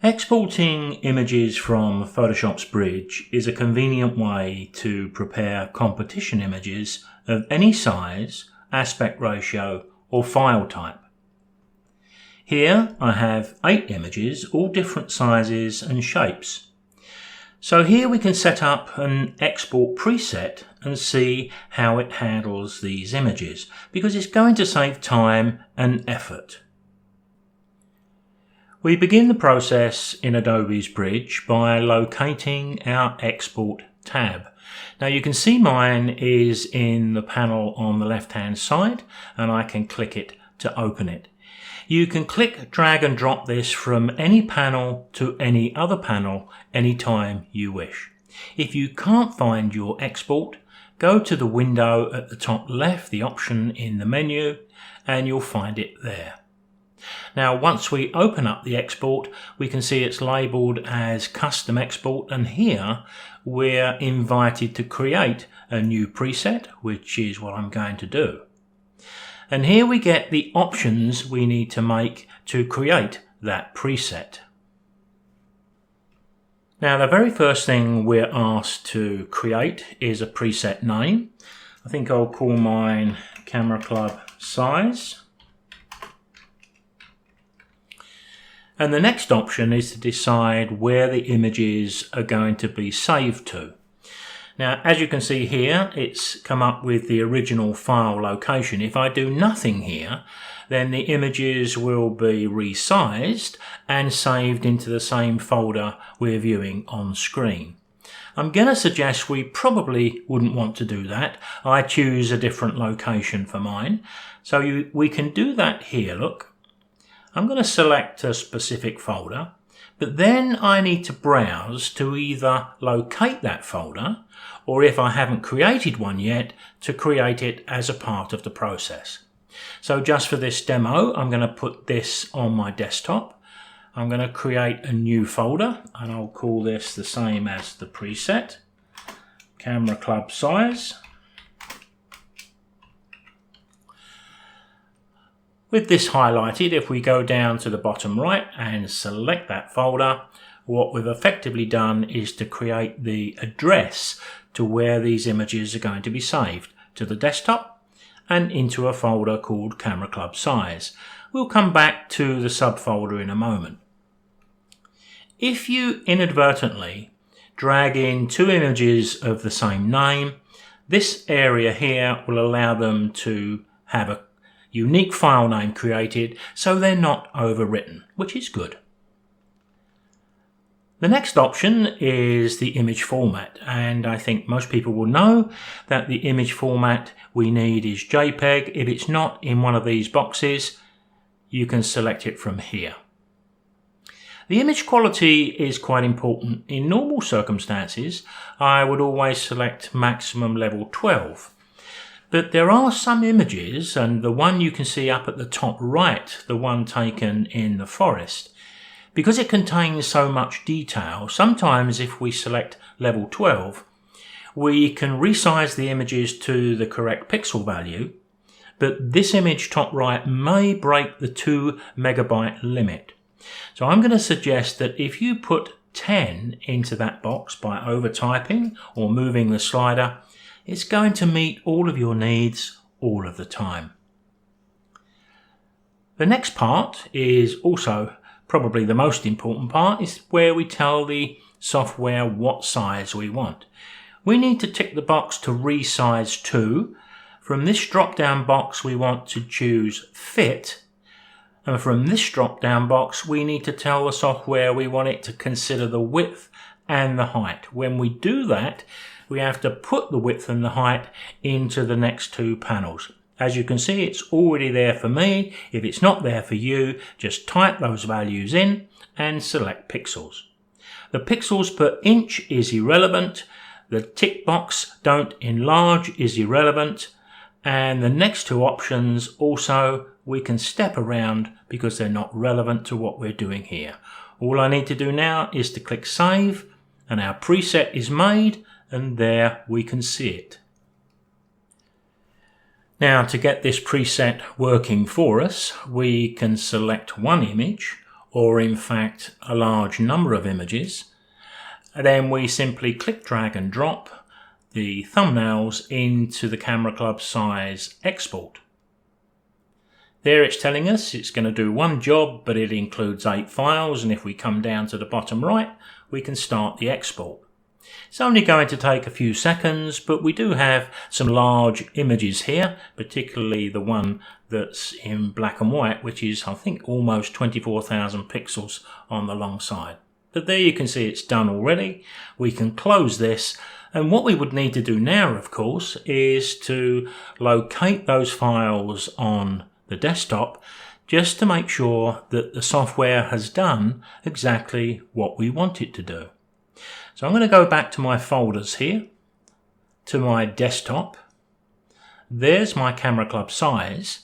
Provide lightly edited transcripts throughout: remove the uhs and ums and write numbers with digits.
Exporting images from Photoshop's Bridge is a convenient way to prepare competition images of any size, aspect ratio or file type. Here I have 8 images, all different sizes and shapes. So here we can set up an export preset and see how it handles these images, because it's going to save time and effort. We begin the process in Adobe's Bridge by locating our Export tab. Now you can see mine is in the panel on the left hand side, and I can click it to open it. You can click, drag and drop this from any panel to any other panel anytime you wish. If you can't find your export, go to the window at the top left, the option in the menu, and you'll find it there. Now once we open up the export, we can see it's labelled as custom export, and here we're invited to create a new preset, which is what I'm going to do. And here we get the options we need to make to create that preset. Now the very first thing we're asked to create is a preset name. I think I'll call mine Camera Club Size. And the next option is to decide where the images are going to be saved to. Now, as you can see here, it's come up with the original file location. If I do nothing here, then the images will be resized and saved into the same folder we're viewing on screen. I'm going to suggest we probably wouldn't want to do that. I choose a different location for mine. So we can do that here, look. I'm going to select a specific folder, but then I need to browse to either locate that folder, or if I haven't created one yet, to create it as a part of the process. So just for this demo, I'm going to put this on my desktop. I'm going to create a new folder, and I'll call this the same as the preset, Camera Club Size. With this highlighted, if we go down to the bottom right and select that folder, what we've effectively done is to create the address to where these images are going to be saved, to the desktop and into a folder called Camera Club Size. We'll come back to the subfolder in a moment. If you inadvertently drag in 2 images of the same name, this area here will allow them to have a unique file name created, so they're not overwritten, which is good. The next option is the image format, and I think most people will know that the image format we need is JPEG. If it's not in one of these boxes, you can select it from here. The image quality is quite important. In normal circumstances, I would always select maximum level 12. But there are some images, and the one you can see up at the top right, the one taken in the forest, because it contains so much detail, sometimes if we select level 12, we can resize the images to the correct pixel value, but this image top right may break the 2 megabyte limit. So I'm going to suggest that if you put 10 into that box by over typing or moving the slider, it's going to meet all of your needs all of the time. The next part is also probably the most important part, is where we tell the software what size we want. We need to tick the box to resize to. From this drop down box we want to choose fit, and from this drop down box we need to tell the software we want it to consider the width and the height. When we do that, we have to put the width and the height into the next 2 panels. As you can see, it's already there for me. If it's not there for you, just type those values in and select pixels. The pixels per inch is irrelevant. The tick box don't enlarge is irrelevant. And the next 2 options also we can step around because they're not relevant to what we're doing here. All I need to do now is to click save, and our preset is made, and there we can see it. Now to get this preset working for us, we can select one image, or in fact a large number of images, then we simply click, drag and drop the thumbnails into the Camera Club size export. There it's telling us it's going to do one job, but it includes 8 files, and if we come down to the bottom right, we can start the export. It's only going to take a few seconds, but we do have some large images here, particularly the one that's in black and white, which is, I think, almost 24,000 pixels on the long side. But there you can see it's done already. We can close this, and what we would need to do now, of course, is to locate those files on the desktop just to make sure that the software has done exactly what we want it to do. So I'm going to go back to my folders here, to my desktop. There's my Camera Club size.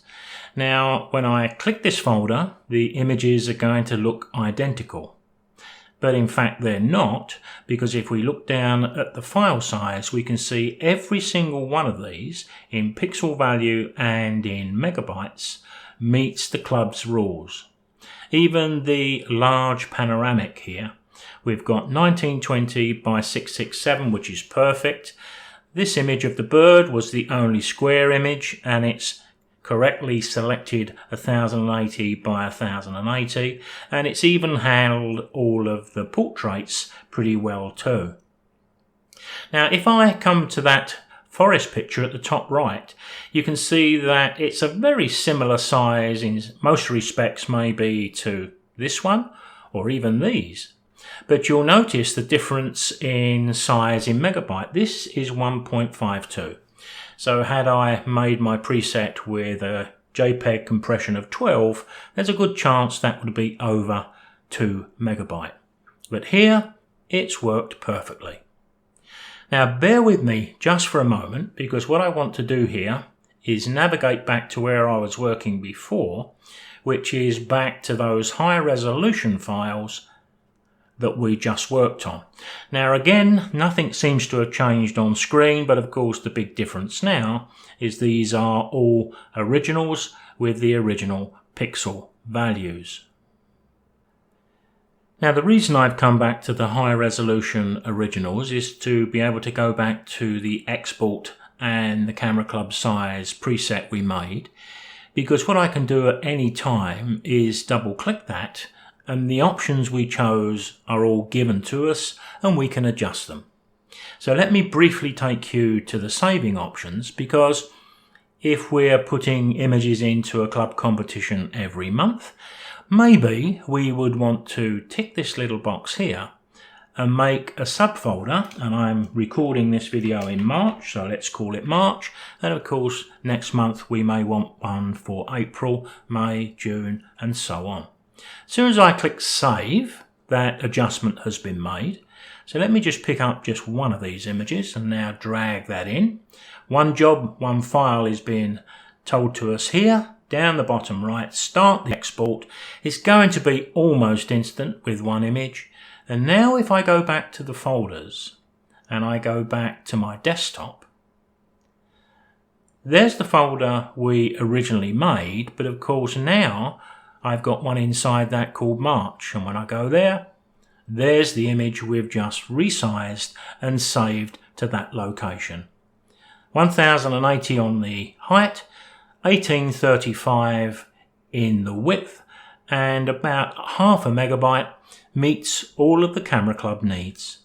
Now, when I click this folder, the images are going to look identical. But in fact, they're not, because if we look down at the file size, we can see every single one of these in pixel value and in megabytes meets the club's rules. Even the large panoramic here, we've got 1920 by 667, which is perfect. This image of the bird was the only square image, and it's correctly selected 1080 by 1080, and it's even handled all of the portraits pretty well too. Now, if I come to that forest picture at the top right, you can see that it's a very similar size in most respects, maybe to this one or even these. But you'll notice the difference in size in megabyte. This is 1.52. So had I made my preset with a JPEG compression of 12, there's a good chance that would be over 2 megabyte. But here, it's worked perfectly. Now bear with me just for a moment, because what I want to do here is navigate back to where I was working before, which is back to those high resolution files that we just worked on. Now again, nothing seems to have changed on screen, but of course the big difference now is these are all originals with the original pixel values. Now the reason I've come back to the high resolution originals is to be able to go back to the export and the Camera Club size preset we made, because what I can do at any time is double click that, and the options we chose are all given to us and we can adjust them. So let me briefly take you to the saving options, because if we're putting images into a club competition every month, maybe we would want to tick this little box here and make a subfolder, and I'm recording this video in March, so let's call it March, and of course next month we may want one for April, May, June and so on. As soon as I click save, that adjustment has been made. So let me just pick up just one of these images and now drag that in. One job, one file is being told to us here. Down the bottom right, start the export. It's going to be almost instant with one image. And now if I go back to the folders and I go back to my desktop, there's the folder we originally made, but of course now I've got one inside that called March, and when I go there, there's the image we've just resized and saved to that location. 1080 on the height, 1835 in the width, and about half a megabyte meets all of the Camera Club needs.